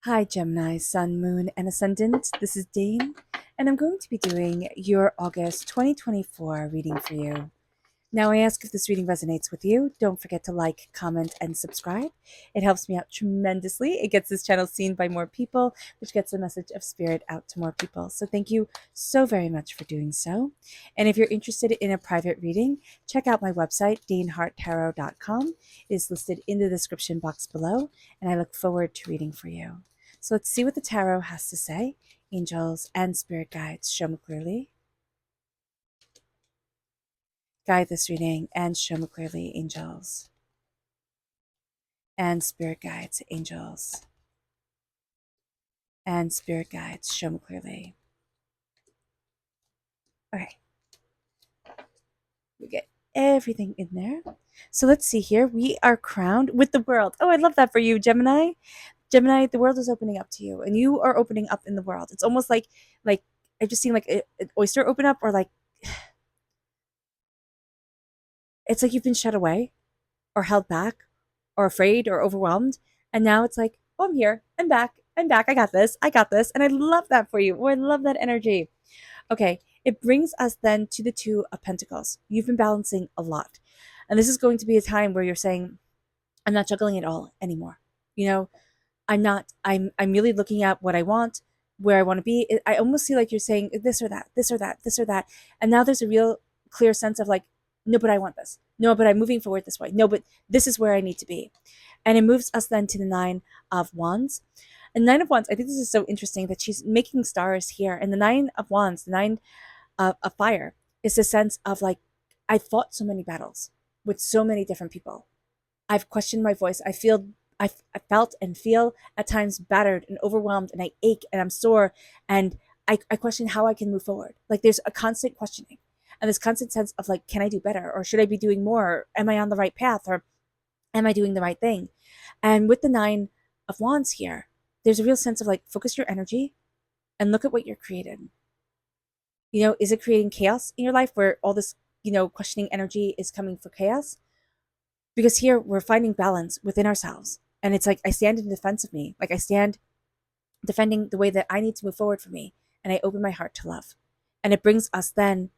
Hi, Gemini, Sun, Moon, and Ascendant. This is Dane, and I'm going to be doing your August 2024 reading for you. Now, I ask if this reading resonates with you. Don't forget to like, comment, and subscribe. It helps me out tremendously. It gets this channel seen by more people, which gets the message of spirit out to more people. So, thank you so very much for doing so. And if you're interested in a private reading, check out my website, daneharttarot.com. It is listed in the description box below, and I look forward to reading for you. So, let's see what the tarot has to say. Angels and spirit guides, show me clearly. Guide this reading and show me clearly, angels and spirit guides, angels and spirit guides, show me clearly. Okay, we get everything in there. So let's see here. We are crowned with the world. Oh, I love that for you, Gemini. Gemini, the world is opening up to you, and you are opening up in the world. It's almost like I've just seen like an oyster open up, or like it's like you've been shut away, or held back, or afraid, or overwhelmed, and now it's like, oh, I'm here, I'm back, I'm back, I got this, and I love that for you. Oh, I love that energy. Okay, it brings us then to the Two of Pentacles. You've been balancing a lot, and this is going to be a time where you're saying, I'm not juggling it all anymore. You know, I'm not. I'm really looking at what I want, where I want to be. I almost see like you're saying this or that, this or that, this or that, and now there's a real clear sense of like, no, but I want this. No, but I'm moving forward this way. No, but this is where I need to be. And it moves us then to the Nine of Wands. And Nine of Wands, I think this is so interesting that she's making stars here. And the Nine of Wands, the Nine of Fire, is the sense of like, I fought so many battles with so many different people. I've questioned my voice. I felt and feel at times battered and overwhelmed, and I ache and I'm sore, and I question how I can move forward. Like there's a constant questioning and this constant sense of like, can I do better, or should I be doing more? Or am I on the right path, or am I doing the right thing? And with the Nine of Wands here, there's a real sense of like, focus your energy and look at what you're creating. You know, is it creating chaos in your life where all this, questioning energy is coming for chaos? Because here we're finding balance within ourselves. And it's like, I stand in defense of me. Like I stand defending the way that I need to move forward for me. And I open my heart to love. And it brings us then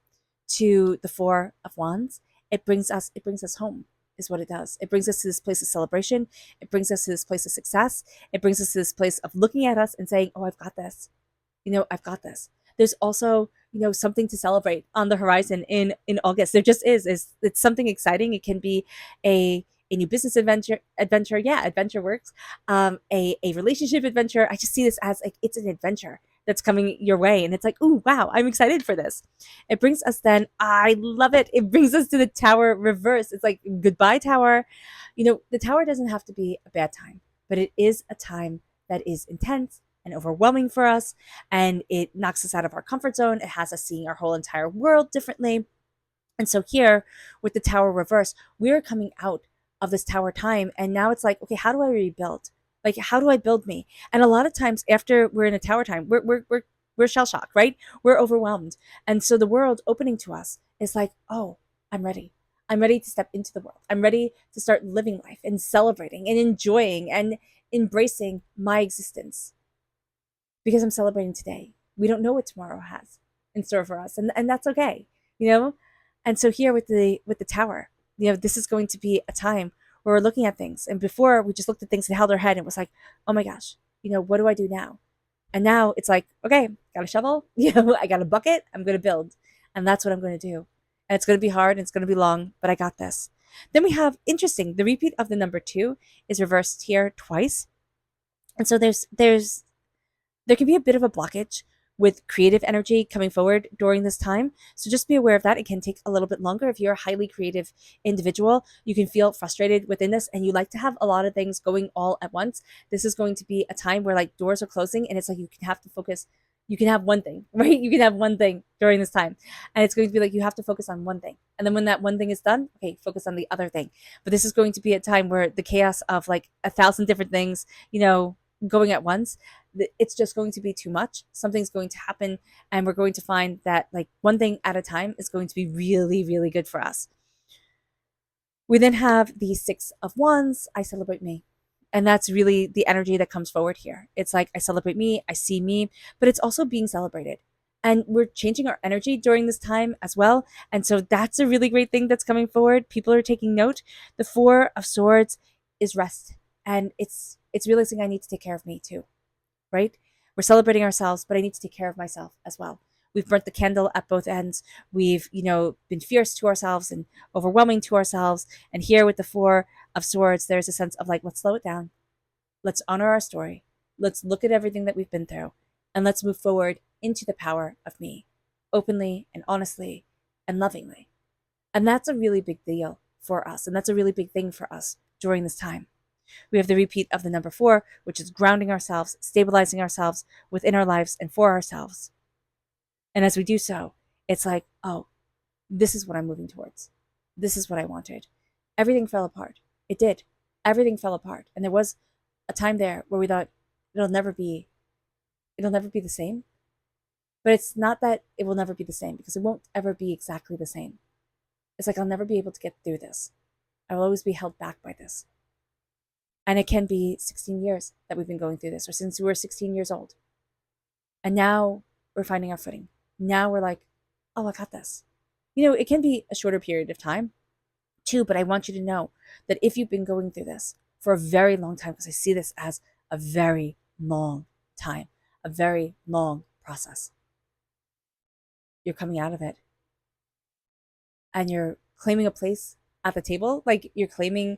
to the Four of Wands. It brings us home, is what it does. It brings us to this place of celebration. It brings us to this place of success. It brings us to this place of looking at us and saying, oh, I've got this. I've got this. There's also, something to celebrate on the horizon in August. There just is it's something exciting. It can be a new business adventure. Yeah, adventure works. A relationship adventure. I just see this as like, it's an adventure that's coming your way, and it's like, ooh, wow, I'm excited for this. It brings us then, I love it. It brings us to the Tower reverse. It's like, goodbye, Tower. The Tower doesn't have to be a bad time, but it is a time that is intense and overwhelming for us, and it knocks us out of our comfort zone. It has us seeing our whole entire world differently. And so here with the Tower reverse, we're coming out of this Tower time, and now it's like, okay, how do I rebuild? Like, how do I build me? And a lot of times after we're in a Tower time, we're shell shocked, right? We're overwhelmed, and so the world opening to us is like, oh, I'm ready. I'm ready to step into the world. I'm ready to start living life and celebrating and enjoying and embracing my existence, because I'm celebrating today. We don't know what tomorrow has in store for us, and that's okay, you know. And so here with the Tower, this is going to be a time where we're looking at things, and before we just looked at things and held our head, and it was like, oh my gosh, what do I do now? And now it's like, okay, got a shovel, I got a bucket, I'm going to build, and that's what I'm going to do. And it's going to be hard and it's going to be long, but I got this. Then we have, interesting, the repeat of the number 2 is reversed here twice. And so there can be a bit of a blockage with creative energy coming forward during this time. So just be aware of that. It can take a little bit longer. If you're a highly creative individual, you can feel frustrated within this and you like to have a lot of things going all at once. This is going to be a time where like doors are closing and it's like you can have to focus. You can have one thing, right? You can have one thing during this time. And it's going to be like you have to focus on one thing. And then when that one thing is done, okay, focus on the other thing. But this is going to be a time where the chaos of like 1,000 different things, going at once, it's just going to be too much. Something's going to happen, and we're going to find that like one thing at a time is going to be really, really good for us. We then have the Six of Wands. I celebrate me. And that's really the energy that comes forward here. It's like, I celebrate me, I see me, but it's also being celebrated. And we're changing our energy during this time as well. And so that's a really great thing that's coming forward. People are taking note. The Four of Swords is rest. And it's realizing I need to take care of me too, right? We're celebrating ourselves, but I need to take care of myself as well. We've burnt the candle at both ends. We've, been fierce to ourselves and overwhelming to ourselves. And here with the Four of Swords, there's a sense of like, let's slow it down. Let's honor our story. Let's look at everything that we've been through, and let's move forward into the power of me, openly and honestly and lovingly. And that's a really big deal for us. And that's a really big thing for us during this time. We have the repeat of the number 4, which is grounding ourselves, stabilizing ourselves within our lives and for ourselves. And as we do so, it's like, oh, this is what I'm moving towards. This is what I wanted. Everything fell apart. It did. Everything fell apart. And there was a time there where we thought it'll never be the same. But it's not that it will never be the same, because it won't ever be exactly the same. It's like, I'll never be able to get through this. I will always be held back by this. And it can be 16 years that we've been going through this, or since we were 16 years old. And now we're finding our footing. Now we're like, oh, I got this. It can be a shorter period of time too, but I want you to know that if you've been going through this for a very long time, because I see this as a very long time, a very long process, you're coming out of it. And you're claiming a place at the table, like you're claiming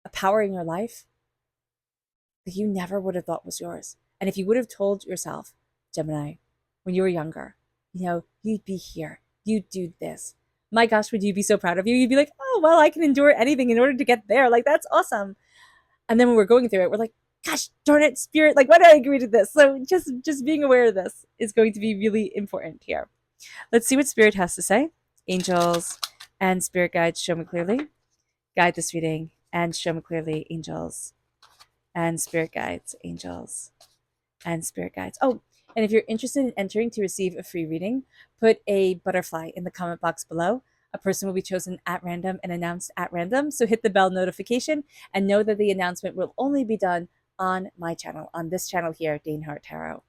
a power in your life that you never would have thought was yours. And if you would have told yourself, Gemini, when you were younger, you'd be here, you'd do this, my gosh, would you be so proud of you? You'd be like, oh, well, I can endure anything in order to get there. Like, that's awesome. And then when we're going through it, we're like, gosh, darn it, spirit, like, why did I agree to this? So just being aware of this is going to be really important here. Let's see what spirit has to say. Angels and spirit guides, show me clearly. Guide this reading and show me clearly, angels and spirit guides, angels and spirit guides. Oh, and if you're interested in entering to receive a free reading, put a butterfly in the comment box below. A person will be chosen at random and announced at random. So hit the bell notification and know that the announcement will only be done on my channel, on this channel here, daneharttarot.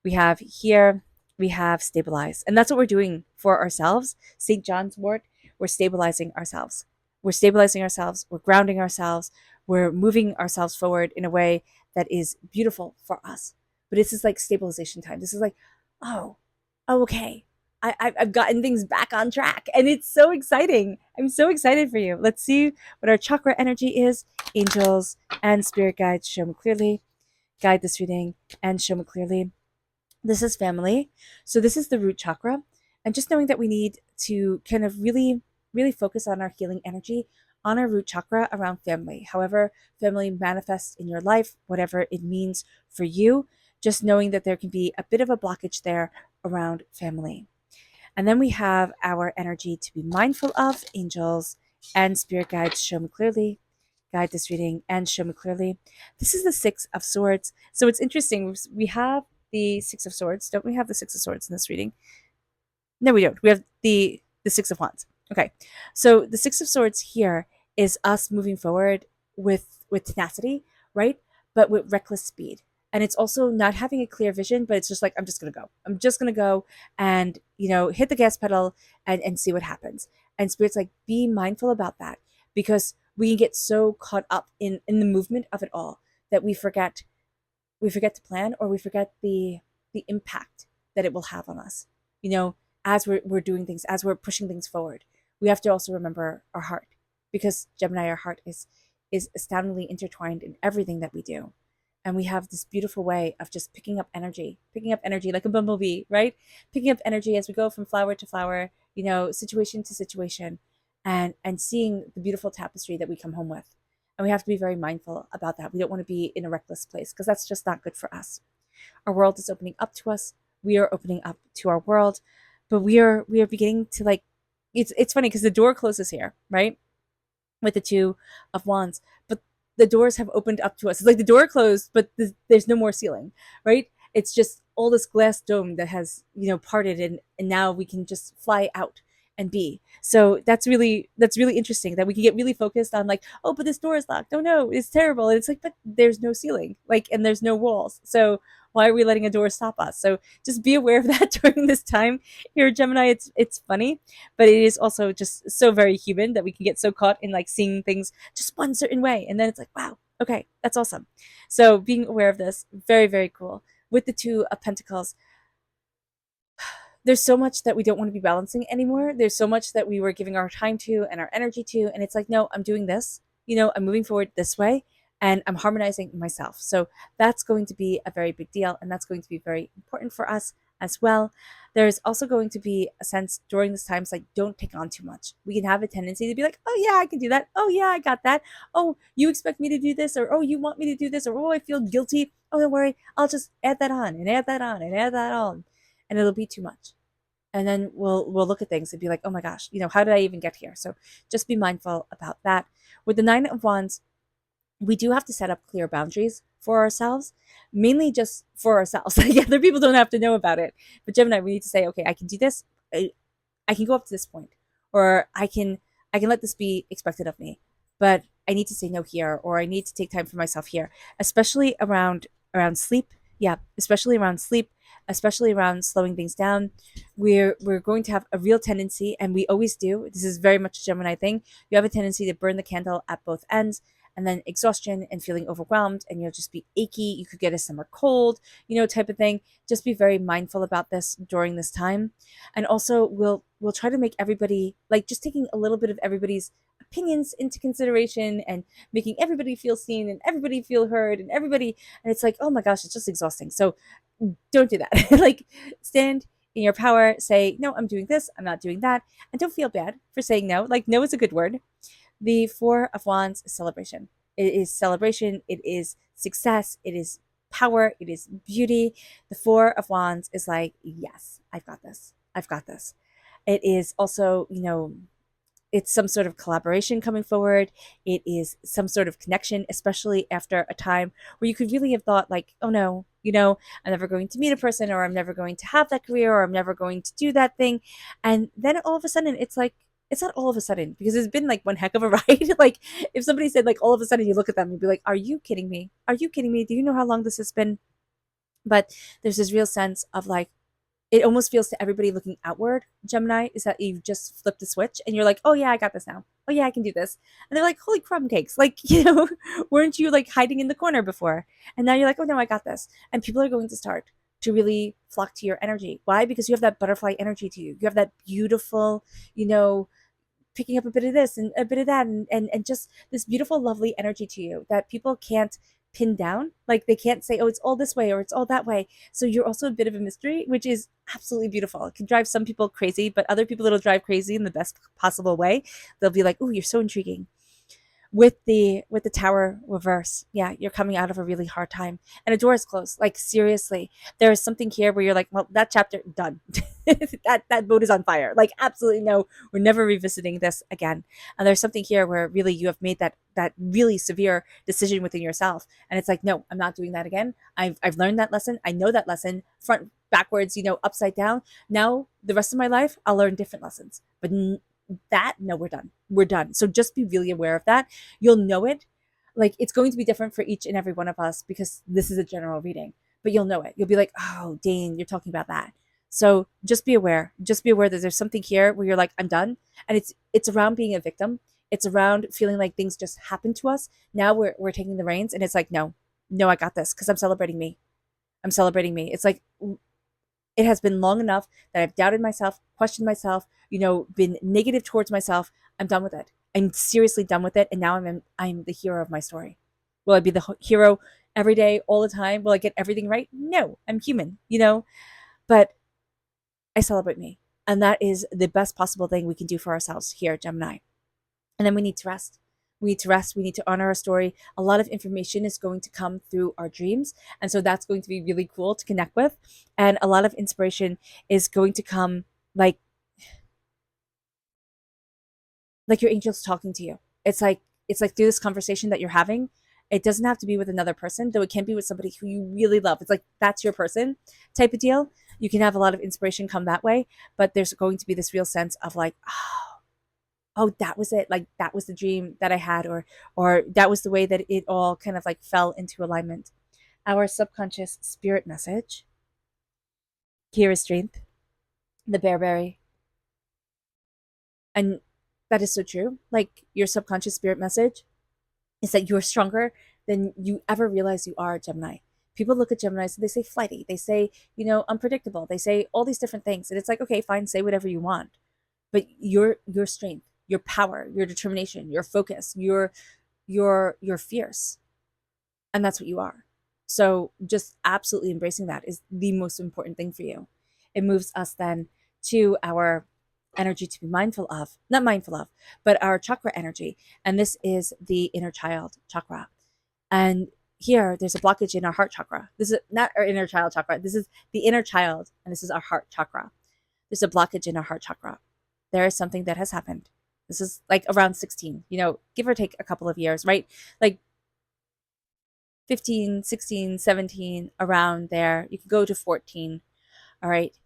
We have stabilize. And that's what we're doing for ourselves. St. John's wort, we're stabilizing ourselves. We're stabilizing ourselves. We're grounding ourselves. We're moving ourselves forward in a way that is beautiful for us. But this is like stabilization time. This is like, oh, okay. I've gotten things back on track. And it's so exciting. I'm so excited for you. Let's see what our chakra energy is. Angels and spirit guides, show me clearly. Guide this reading and show me clearly. This is family. So this is the root chakra. And just knowing that we need to kind of really, really focus on our healing energy on our root chakra around family. However family manifests in your life, whatever it means for you, just knowing that there can be a bit of a blockage there around family. And then we have our energy to be mindful of. Angels and spirit guides, show me clearly. Guide this reading and show me clearly. This is the 6 of Swords. So it's interesting. We have the 6 of Swords. Don't we have the 6 of Swords in this reading? No, we don't. We have the 6 of Wands. Okay. So the 6 of Swords here is us moving forward with tenacity, right? But with reckless speed. And it's also not having a clear vision, but it's just like, I'm just going to go. I'm just going to go and, hit the gas pedal and see what happens. And Spirit's like, be mindful about that, because we can get so caught up in the movement of it all that we forget to plan, or we forget the impact that it will have on us. As we're doing things, as we're pushing things forward, we have to also remember our heart, because Gemini, our heart is astoundingly intertwined in everything that we do. And we have this beautiful way of just picking up energy like a bumblebee, right? Picking up energy as we go from flower to flower, situation to situation, and seeing the beautiful tapestry that we come home with. And we have to be very mindful about that. We don't want to be in a reckless place, because that's just not good for us. Our world is opening up to us. We are opening up to our world, but we are beginning to, like, it's funny because the door closes here, right? With the 2 of Wands, but the doors have opened up to us. It's like the door closed, but there's no more ceiling, right? It's just all this glass dome that has, parted, and now we can just fly out and be. So that's really interesting that we can get really focused on like, oh, but this door is locked. Oh no, it's terrible. And it's like, but there's no ceiling, like, and there's no walls. So why are we letting a door stop us? So just be aware of that during this time here, Gemini. It's funny, but it is also just so very human that we can get so caught in like seeing things just one certain way, and then it's like, wow, okay, that's awesome. So being aware of this, very, very cool. With the Two of Pentacles, there's so much that we don't want to be balancing anymore. There's so much that we were giving our time to and our energy to. And it's like, no, I'm doing this. I'm moving forward this way and I'm harmonizing myself. So that's going to be a very big deal. And that's going to be very important for us as well. There's also going to be a sense during this time, it's like, don't take on too much. We can have a tendency to be like, oh, yeah, I can do that. Oh, yeah, I got that. Oh, you expect me to do this? Or, oh, you want me to do this? Or, oh, I feel guilty. Oh, don't worry. I'll just add that on and add that on and add that on. And it'll be too much, and then we'll look at things and be like, oh my gosh, how did I even get here? So just be mindful about that. With the Nine of Wands, we do have to set up clear boundaries for ourselves, mainly just for ourselves. Like, other people don't have to know about it, but Gemini, we need to say, okay, I can do this. I can go up to this point, or I can let this be expected of me, but I need to say no here, or I need to take time for myself here, especially around sleep. Yeah, especially around sleep, especially around slowing things down. We're going to have a real tendency, and we always do. This is very much a Gemini thing. You have a tendency to burn the candle at both ends, and then exhaustion and feeling overwhelmed, and you'll just be achy. You could get a summer cold, type of thing. Just be very mindful about this during this time. And also we'll try to make everybody, like, just taking a little bit of everybody's opinions into consideration and making everybody feel seen and everybody feel heard and it's like, oh my gosh, it's just exhausting. So don't do that. Like, stand in your power, say, no, I'm doing this, I'm not doing that, and don't feel bad for saying no. Like, no is a good word. The Four of Wands is celebration. It is celebration. It is success. It is power. It is beauty. The Four of Wands is like, yes, I've got this. I've got this. It is also, it's some sort of collaboration coming forward. It is some sort of connection, especially after a time where you could really have thought like, oh no, I'm never going to meet a person, or I'm never going to have that career, or I'm never going to do that thing. And then all of a sudden it's like, it's not all of a sudden, because it's been like one heck of a ride. Like, if somebody said like all of a sudden, you look at them and be like, are you kidding me? Are you kidding me? Do you know how long this has been? But there's this real sense of like, it almost feels to everybody looking outward, Gemini, is that you've just flipped the switch and you're like, oh yeah, I got this now. Oh yeah, I can do this. And they're like, holy crumb cakes. Like, weren't you like hiding in the corner before? And now you're like, oh no, I got this. And people are going to start to really flock to your energy. Why? Because you have that butterfly energy to you. You have that beautiful, picking up a bit of this and a bit of that, and just this beautiful, lovely energy to you that people can't pin down. Like, they can't say, oh, it's all this way or it's all that way. So you're also a bit of a mystery, which is absolutely beautiful. It can drive some people crazy, but other people it'll drive crazy in the best possible way. They'll be like, oh, you're so intriguing. With the Tower reverse, yeah, you're coming out of a really hard time and a door is closed. Like, seriously, there is something here where you're like, well, that chapter done. That boat is on fire. Like, absolutely no, we're never revisiting this again. And there's something here where really you have made that really severe decision within yourself, and it's like, no, I'm not doing that again. I've learned that lesson. I know that lesson front, backwards, upside down. Now the rest of my life I'll learn different lessons, but no, we're done. So just be really aware of that. You'll know it. Like, it's going to be different for each and every one of us because this is a general reading, but you'll know it. You'll be like, oh, Dane, you're talking about that. So just be aware that there's something here where you're like, I'm done. And it's around being a victim. It's around feeling like things just happen to us. Now we're taking the reins, and it's like, no, I got this, because I'm celebrating me. It's like, it has been long enough that I've doubted myself, questioned myself, been negative towards myself. I'm done with it. I'm seriously done with it. And now I'm the hero of my story. Will I be the hero every day, all the time? Will I get everything right? No, I'm human, but I celebrate me. And that is the best possible thing we can do for ourselves here, Gemini. And then we need to rest. We need to honor our story. A lot of information is going to come through our dreams. And so that's going to be really cool to connect with. And a lot of inspiration is going to come like your angels talking to you. It's like through this conversation that you're having. It doesn't have to be with another person, though it can be with somebody who you really love. It's like, that's your person type of deal. you can have a lot of inspiration come that way, but there's going to be this real sense of like, oh, that was it. Like that was the dream that I had, or that was the way that it all kind of like fell into alignment. Our subconscious spirit message here is strength, the bearberry. And that is so true. Like your subconscious spirit message is that you're stronger than you ever realize you are, Gemini. People look at Geminis and they say flighty, they say, unpredictable, they say all these different things. And it's like, okay, fine, say whatever you want. But your strength, your power, your determination, your focus, you're fierce. And that's what you are. So just absolutely embracing that is the most important thing for you. It moves us then to our energy to be mindful of, not mindful of, but our chakra energy. And this is the inner child chakra. And here there's a blockage in our heart chakra. This is not our inner child chakra. This is the inner child, and this is our heart chakra. There's a blockage in our heart chakra. There is something that has happened. This is like around 16, give or take a couple of years, right? Like 15, 16, 17, around there. You could go to 14, all right?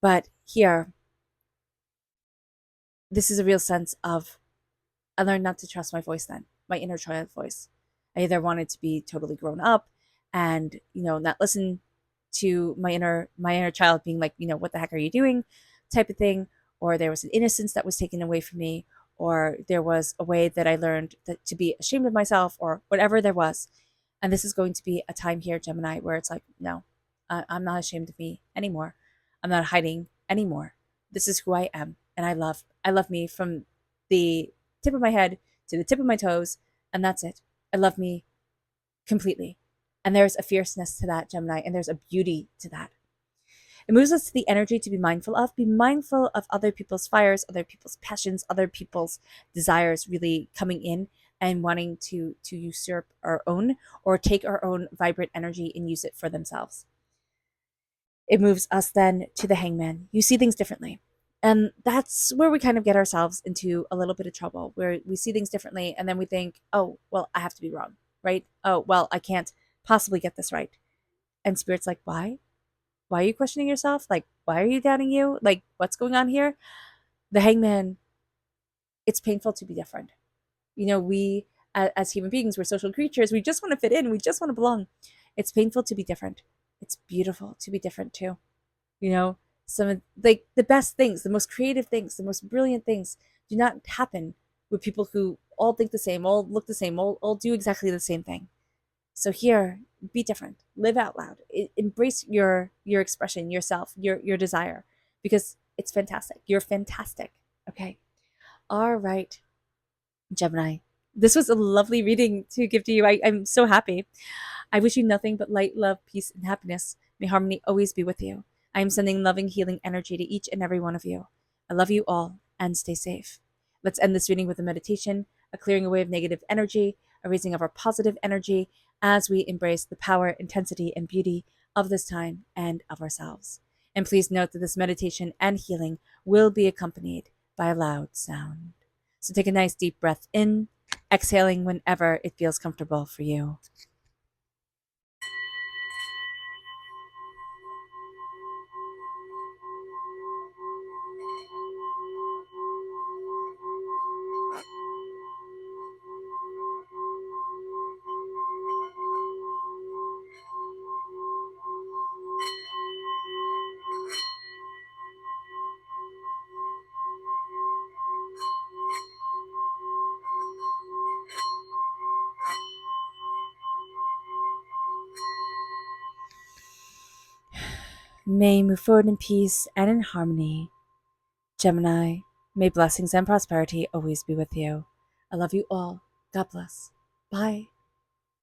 But here, this is a real sense of, I learned not to trust my voice then, my inner child voice. I either wanted to be totally grown up and, not listen to my inner child being like, what the heck are you doing type of thing, or there was an innocence that was taken away from me, or there was a way that I learned that to be ashamed of myself, or whatever there was. And this is going to be a time here, Gemini, where it's like, no, I'm not ashamed of me anymore. I'm not hiding anymore. This is who I am. And I love me from the tip of my head to the tip of my toes. And that's it. I love me completely. And there's a fierceness to that, Gemini, and there's a beauty to that. It moves us to the energy to be mindful of. Be mindful of other people's fires, other people's passions, other people's desires really coming in and wanting to usurp our own, or take our own vibrant energy and use it for themselves. It moves us then to the hangman. You see things differently. And that's where we kind of get ourselves into a little bit of trouble, where we see things differently and then we think, oh, well, I have to be wrong, right? Oh, well, I can't possibly get this right. And Spirit's like, why? Why are you questioning yourself? Like, why are you doubting you? Like, what's going on here? The hangman, it's painful to be different. We, as human beings, we're social creatures. We just want to fit in. We just want to belong. It's painful to be different. It's beautiful to be different too. Some of like the best things, the most creative things, the most brilliant things do not happen with people who all think the same, all look the same, all do exactly the same thing. So here, be different, live out loud, embrace your expression, yourself, your desire, because it's fantastic. You're fantastic. Okay. All right, Gemini. This was a lovely reading to give to you. I'm so happy. I wish you nothing but light, love, peace, and happiness. May harmony always be with you. I am sending loving, healing energy to each and every one of you. I love you all, and stay safe. Let's end this reading with a meditation, a clearing away of negative energy, a raising of our positive energy as we embrace the power, intensity, and beauty of this time and of ourselves. And please note that this meditation and healing will be accompanied by a loud sound. So take a nice deep breath in, exhaling whenever it feels comfortable for you. May you move forward in peace and in harmony. Gemini, may blessings and prosperity always be with you. I love you all. God bless. Bye.